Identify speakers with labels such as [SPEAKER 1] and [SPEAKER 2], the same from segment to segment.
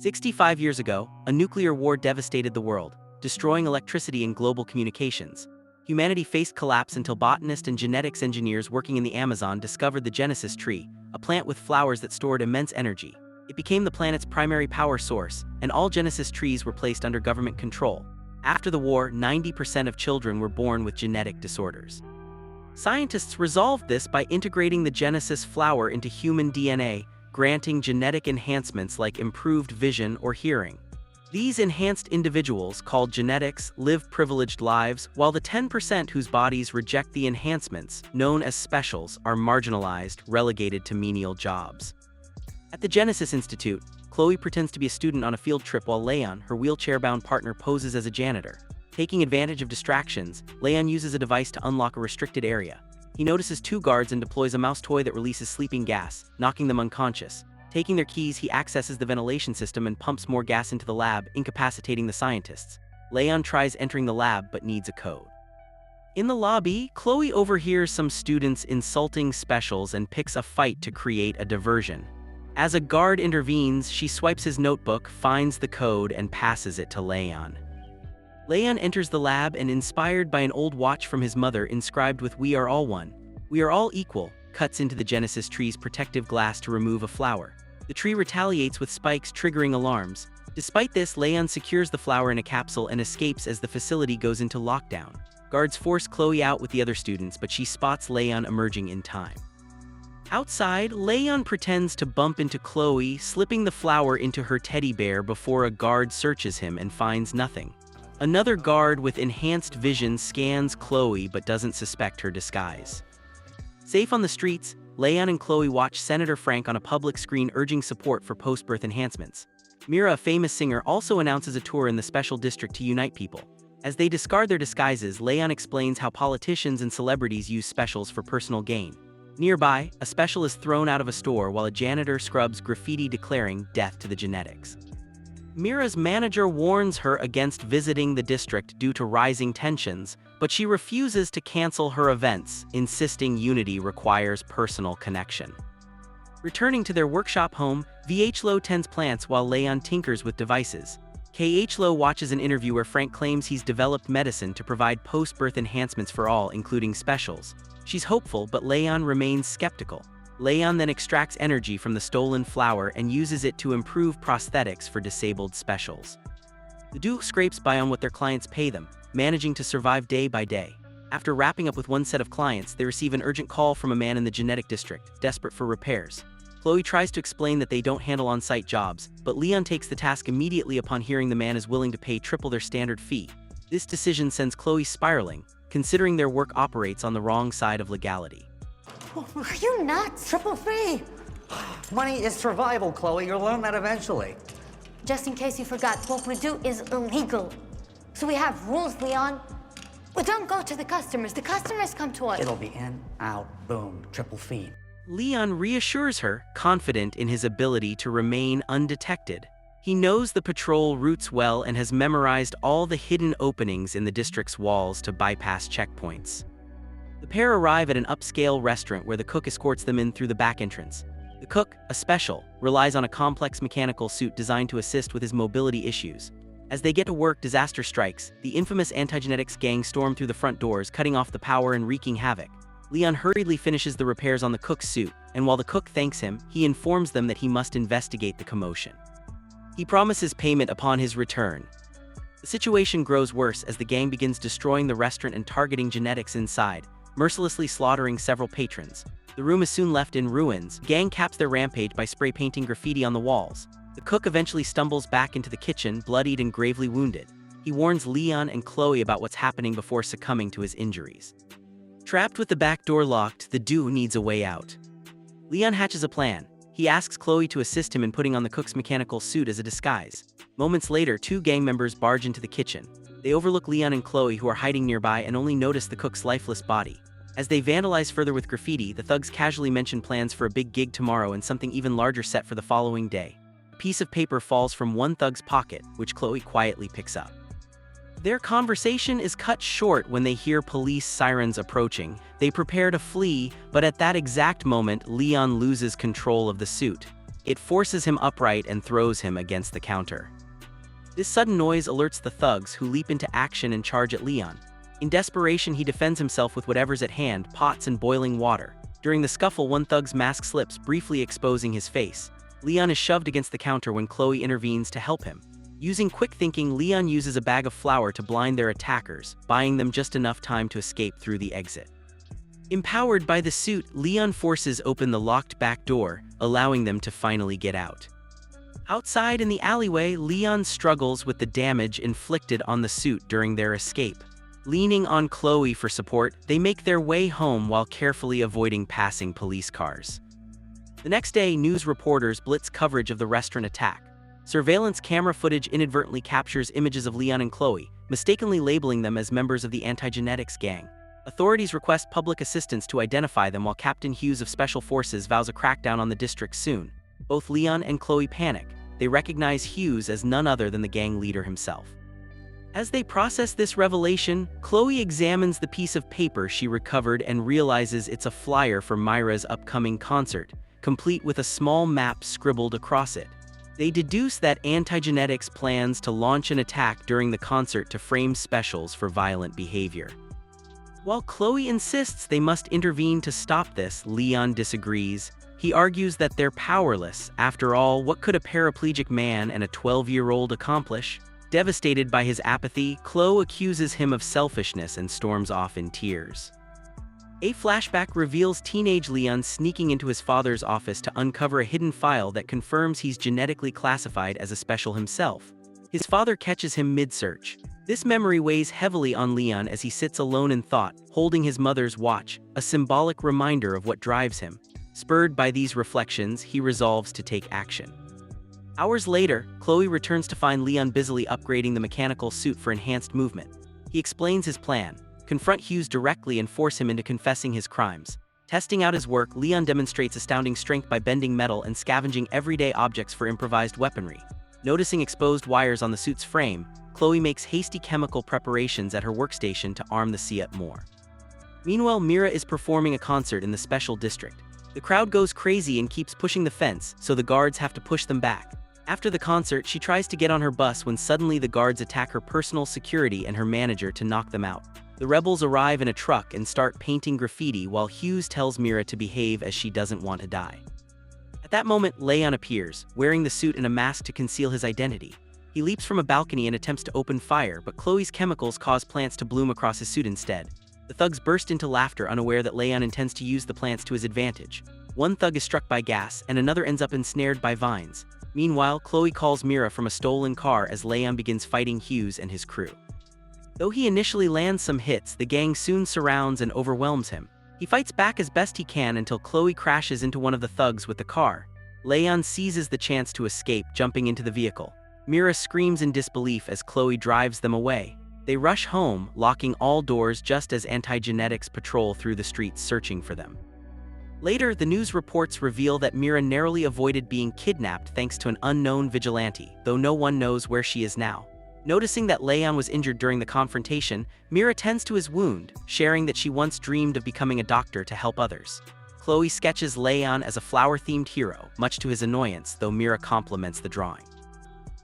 [SPEAKER 1] 65 years ago, a nuclear war devastated the world, destroying electricity and global communications. Humanity faced collapse until botanists and genetics engineers working in the Amazon discovered the Genesis tree, a plant with flowers that stored immense energy. It became the planet's primary power source, and all Genesis trees were placed under government control. After the war, 90% of children were born with genetic disorders. Scientists resolved this by integrating the Genesis flower into human DNA, granting genetic enhancements like improved vision or hearing. These enhanced individuals, called genetics, live privileged lives, while the 10% whose bodies reject the enhancements, known as specials, are marginalized, relegated to menial jobs. At the Genesis Institute, Chloe pretends to be a student on a field trip while Leon, her wheelchair-bound partner, poses as a janitor. Taking advantage of distractions, Leon uses a device to unlock a restricted area. He notices two guards and deploys a mouse toy that releases sleeping gas, knocking them unconscious. Taking their keys, he accesses the ventilation system and pumps more gas into the lab, incapacitating the scientists. Leon tries entering the lab but needs a code. In the lobby, Chloe overhears some students insulting specials and picks a fight to create a diversion. As a guard intervenes, she swipes his notebook, finds the code, and passes it to Leon. Leon enters the lab and, inspired by an old watch from his mother inscribed with "We are all one, we are all equal," cuts into the Genesis tree's protective glass to remove a flower. The tree retaliates with spikes, triggering alarms. Despite this, Leon secures the flower in a capsule and escapes as the facility goes into lockdown. Guards force Chloe out with the other students, but she spots Leon emerging in time. Outside, Leon pretends to bump into Chloe, slipping the flower into her teddy bear before a guard searches him and finds nothing. Another guard with enhanced vision scans Chloe but doesn't suspect her disguise. Safe on the streets, Leon and Chloe watch Senator Frank on a public screen urging support for post-birth enhancements. Mira, a famous singer, also announces a tour in the special district to unite people. As they discard their disguises, Leon explains how politicians and celebrities use specials for personal gain. Nearby, a special is thrown out of a store while a janitor scrubs graffiti declaring "Death to the Genetics." Mira's manager warns her against visiting the district due to rising tensions, but she refuses to cancel her events, insisting unity requires personal connection. Returning to their workshop home, VH tends plants while Leon tinkers with devices. KH watches an interview where Frank claims he's developed medicine to provide post-birth enhancements for all, including specials. She's hopeful, but Leon remains skeptical. Leon then extracts energy from the stolen flower and uses it to improve prosthetics for disabled specials. The duo scrapes by on what their clients pay them, managing to survive day by day. After wrapping up with one set of clients, they receive an urgent call from a man in the genetic district, desperate for repairs. Chloe tries to explain that they don't handle on-site jobs, but Leon takes the task immediately upon hearing the man is willing to pay triple their standard fee. This decision sends Chloe spiraling, considering their work operates on the wrong side of legality.
[SPEAKER 2] Are you nuts?
[SPEAKER 3] Triple fee! Money is survival, Chloe. You'll learn that eventually.
[SPEAKER 2] Just in case you forgot, what we do is illegal. So we have rules, Leon. We don't go to the customers come to us.
[SPEAKER 3] It'll be in, out, boom, triple fee.
[SPEAKER 1] Leon reassures her, confident in his ability to remain undetected. He knows the patrol routes well and has memorized all the hidden openings in the district's walls to bypass checkpoints. The pair arrive at an upscale restaurant where the cook escorts them in through the back entrance. The cook, a special, relies on a complex mechanical suit designed to assist with his mobility issues. As they get to work, disaster strikes. The infamous anti-genetics gang storm through the front doors, cutting off the power and wreaking havoc. Leon hurriedly finishes the repairs on the cook's suit, and while the cook thanks him, he informs them that he must investigate the commotion. He promises payment upon his return. The situation grows worse as the gang begins destroying the restaurant and targeting genetics inside, mercilessly slaughtering several patrons. The room is soon left in ruins. The gang caps their rampage by spray painting graffiti on the walls. The cook eventually stumbles back into the kitchen, bloodied and gravely wounded. He warns Leon and Chloe about what's happening before succumbing to his injuries. Trapped with the back door locked, the duo needs a way out. Leon hatches a plan. He asks Chloe to assist him in putting on the cook's mechanical suit as a disguise. Moments later, two gang members barge into the kitchen. They overlook Leon and Chloe, who are hiding nearby, and only notice the cook's lifeless body. As they vandalize further with graffiti, the thugs casually mention plans for a big gig tomorrow and something even larger set for the following day. A piece of paper falls from one thug's pocket, which Chloe quietly picks up. Their conversation is cut short when they hear police sirens approaching. They prepare to flee, but at that exact moment, Leon loses control of the suit. It forces him upright and throws him against the counter. This sudden noise alerts the thugs, who leap into action and charge at Leon. In desperation, he defends himself with whatever's at hand, pots and boiling water. During the scuffle, one thug's mask slips, briefly exposing his face. Leon is shoved against the counter when Chloe intervenes to help him. Using quick thinking, Leon uses a bag of flour to blind their attackers, buying them just enough time to escape through the exit. Empowered by the suit, Leon forces open the locked back door, allowing them to finally get out. Outside in the alleyway, Leon struggles with the damage inflicted on the suit during their escape. Leaning on Chloe for support, they make their way home while carefully avoiding passing police cars. The next day, news reporters blitz coverage of the restaurant attack. Surveillance camera footage inadvertently captures images of Leon and Chloe, mistakenly labeling them as members of the anti-genetics gang. Authorities request public assistance to identify them, while Captain Hughes of Special Forces vows a crackdown on the district soon. Both Leon and Chloe panic. They recognize Hughes as none other than the gang leader himself. As they process this revelation, Chloe examines the piece of paper she recovered and realizes it's a flyer for Myra's upcoming concert, complete with a small map scribbled across it. They deduce that anti-genetics plans to launch an attack during the concert to frame specials for violent behavior. While Chloe insists they must intervene to stop this, Leon disagrees. He argues that they're powerless. After all, what could a paraplegic man and a 12-year-old accomplish? Devastated by his apathy, Chloe accuses him of selfishness and storms off in tears. A flashback reveals teenage Leon sneaking into his father's office to uncover a hidden file that confirms he's genetically classified as a special himself. His father catches him mid-search. This memory weighs heavily on Leon as he sits alone in thought, holding his mother's watch, a symbolic reminder of what drives him. Spurred by these reflections, he resolves to take action. Hours later, Chloe returns to find Leon busily upgrading the mechanical suit for enhanced movement. He explains his plan: confront Hughes directly and force him into confessing his crimes. Testing out his work, Leon demonstrates astounding strength by bending metal and scavenging everyday objects for improvised weaponry. Noticing exposed wires on the suit's frame, Chloe makes hasty chemical preparations at her workstation to arm the Seat more. Meanwhile, Mira is performing a concert in the special district. The crowd goes crazy and keeps pushing the fence, so the guards have to push them back. After the concert, she tries to get on her bus when suddenly the guards attack her personal security and her manager to knock them out. The rebels arrive in a truck and start painting graffiti while Hughes tells Mira to behave as she doesn't want to die. At that moment, Leon appears, wearing the suit and a mask to conceal his identity. He leaps from a balcony and attempts to open fire, but Chloe's chemicals cause plants to bloom across his suit instead. The thugs burst into laughter, unaware that Leon intends to use the plants to his advantage. One thug is struck by gas, and another ends up ensnared by vines. Meanwhile, Chloe calls Mira from a stolen car as Leon begins fighting Hughes and his crew. Though he initially lands some hits, the gang soon surrounds and overwhelms him. He fights back as best he can until Chloe crashes into one of the thugs with the car. Leon seizes the chance to escape, jumping into the vehicle. Mira screams in disbelief as Chloe drives them away. They rush home, locking all doors just as anti-genetics patrol through the streets searching for them. Later, the news reports reveal that Mira narrowly avoided being kidnapped thanks to an unknown vigilante, though no one knows where she is now. Noticing that Leon was injured during the confrontation, Mira tends to his wound, sharing that she once dreamed of becoming a doctor to help others. Chloe sketches Leon as a flower-themed hero, much to his annoyance, though Mira compliments the drawing.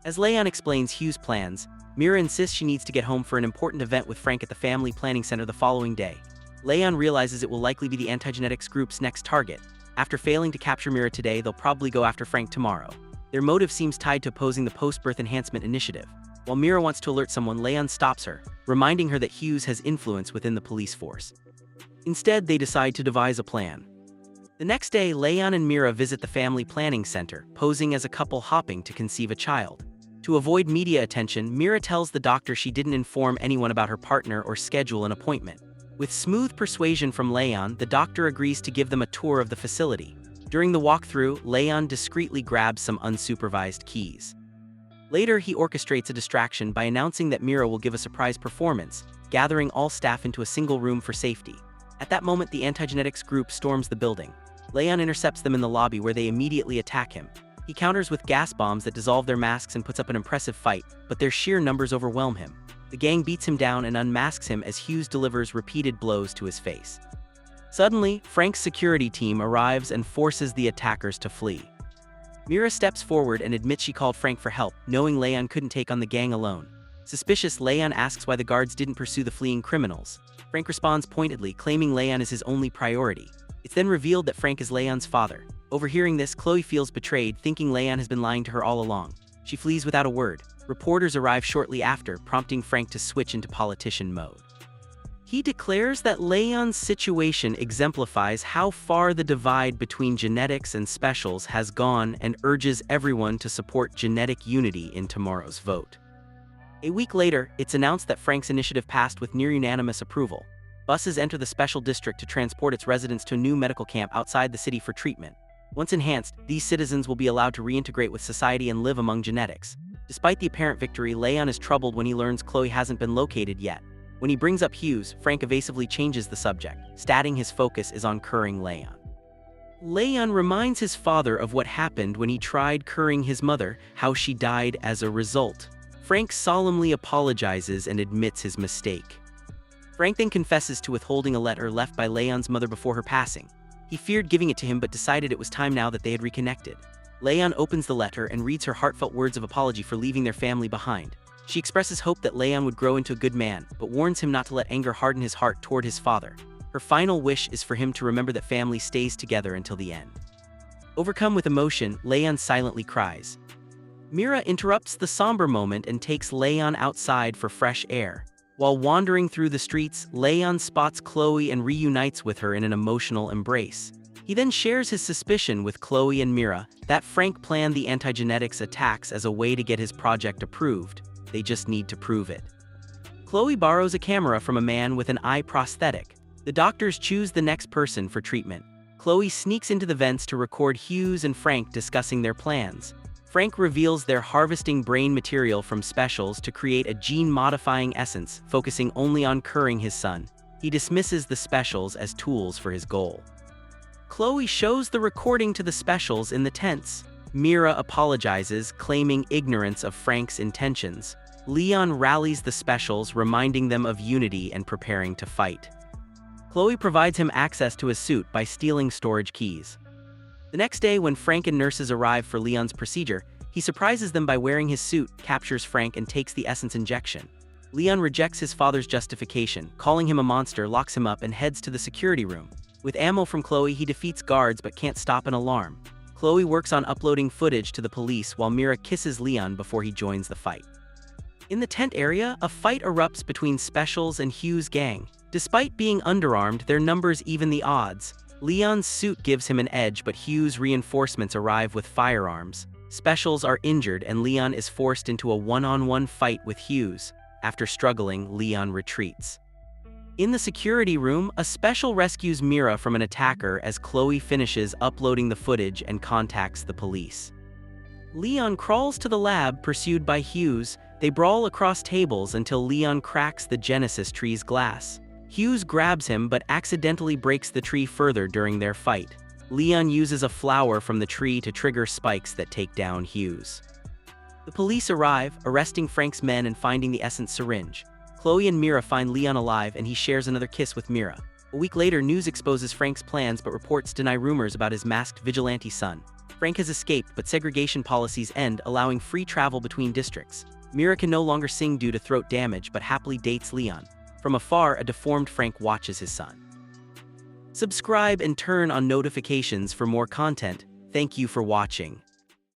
[SPEAKER 1] As Leon explains Hughes' plans, Mira insists she needs to get home for an important event with Frank at the Family Planning Center the following day. Leon realizes it will likely be the anti-genetics group's next target. After failing to capture Mira today, they'll probably go after Frank tomorrow. Their motive seems tied to opposing the post-birth enhancement initiative. While Mira wants to alert someone, Leon stops her, reminding her that Hughes has influence within the police force. Instead, they decide to devise a plan. The next day, Leon and Mira visit the Family Planning Center, posing as a couple hoping to conceive a child. To avoid media attention, Mira tells the doctor she didn't inform anyone about her partner or schedule an appointment. With smooth persuasion from Leon, the doctor agrees to give them a tour of the facility. During the walkthrough, Leon discreetly grabs some unsupervised keys. Later, he orchestrates a distraction by announcing that Mira will give a surprise performance, gathering all staff into a single room for safety. At that moment, the anti-genetics group storms the building. Leon intercepts them in the lobby, where they immediately attack him. He counters with gas bombs that dissolve their masks and puts up an impressive fight, but their sheer numbers overwhelm him. The gang beats him down and unmasks him as Hughes delivers repeated blows to his face. Suddenly, Frank's security team arrives and forces the attackers to flee. Mira steps forward and admits she called Frank for help, knowing Leon couldn't take on the gang alone. Suspicious, Leon asks why the guards didn't pursue the fleeing criminals. Frank responds pointedly, claiming Leon is his only priority. It's then revealed that Frank is Leon's father. Overhearing this, Chloe feels betrayed, thinking Leon has been lying to her all along. She flees without a word. Reporters arrive shortly after, prompting Frank to switch into politician mode. He declares that Leon's situation exemplifies how far the divide between genetics and specials has gone and urges everyone to support genetic unity in tomorrow's vote. A week later, it's announced that Frank's initiative passed with near-unanimous approval. Buses enter the special district to transport its residents to a new medical camp outside the city for treatment. Once enhanced, these citizens will be allowed to reintegrate with society and live among genetics. Despite the apparent victory, Leon is troubled when he learns Chloe hasn't been located yet. When he brings up Hughes, Frank evasively changes the subject, stating his focus is on curing Leon. Leon reminds his father of what happened when he tried curing his mother, how she died as a result. Frank solemnly apologizes and admits his mistake. Frank then confesses to withholding a letter left by Leon's mother before her passing. He feared giving it to him but decided it was time now that they had reconnected. Leon opens the letter and reads her heartfelt words of apology for leaving their family behind. She expresses hope that Leon would grow into a good man, but warns him not to let anger harden his heart toward his father. Her final wish is for him to remember that family stays together until the end. Overcome with emotion, Leon silently cries. Mira interrupts the somber moment and takes Leon outside for fresh air. While wandering through the streets, Leon spots Chloe and reunites with her in an emotional embrace. He then shares his suspicion with Chloe and Mira that Frank planned the anti-genetics attacks as a way to get his project approved. They just need to prove it. Chloe borrows a camera from a man with an eye prosthetic. The doctors choose the next person for treatment. Chloe sneaks into the vents to record Hughes and Frank discussing their plans. Frank reveals they're harvesting brain material from specials to create a gene-modifying essence, focusing only on curing his son. He dismisses the specials as tools for his goal. Chloe shows the recording to the specials in the tents. Mira apologizes, claiming ignorance of Frank's intentions. Leon rallies the specials, reminding them of unity and preparing to fight. Chloe provides him access to his suit by stealing storage keys. The next day, when Frank and nurses arrive for Leon's procedure, he surprises them by wearing his suit, captures Frank, and takes the essence injection. Leon rejects his father's justification, calling him a monster, locks him up, and heads to the security room. With ammo from Chloe, he defeats guards but can't stop an alarm. Chloe works on uploading footage to the police while Mira kisses Leon before he joins the fight. In the tent area, a fight erupts between Specials and Hughes' gang. Despite being underarmed, their numbers even the odds. Leon's suit gives him an edge, but Hughes' reinforcements arrive with firearms. Specials are injured and Leon is forced into a one-on-one fight with Hughes. After struggling, Leon retreats. In the security room, a special rescues Mira from an attacker as Chloe finishes uploading the footage and contacts the police. Leon crawls to the lab, pursued by Hughes. They brawl across tables until Leon cracks the Genesis tree's glass. Hughes grabs him but accidentally breaks the tree further during their fight. Leon uses a flower from the tree to trigger spikes that take down Hughes. The police arrive, arresting Frank's men and finding the essence syringe. Chloe and Mira find Leon alive and he shares another kiss with Mira. A week later, news exposes Frank's plans but reports deny rumors about his masked vigilante son. Frank has escaped, but segregation policies end, allowing free travel between districts. Mira can no longer sing due to throat damage but happily dates Leon. From afar, a deformed Frank watches his son. Subscribe and turn on notifications for more content. Thank you for watching.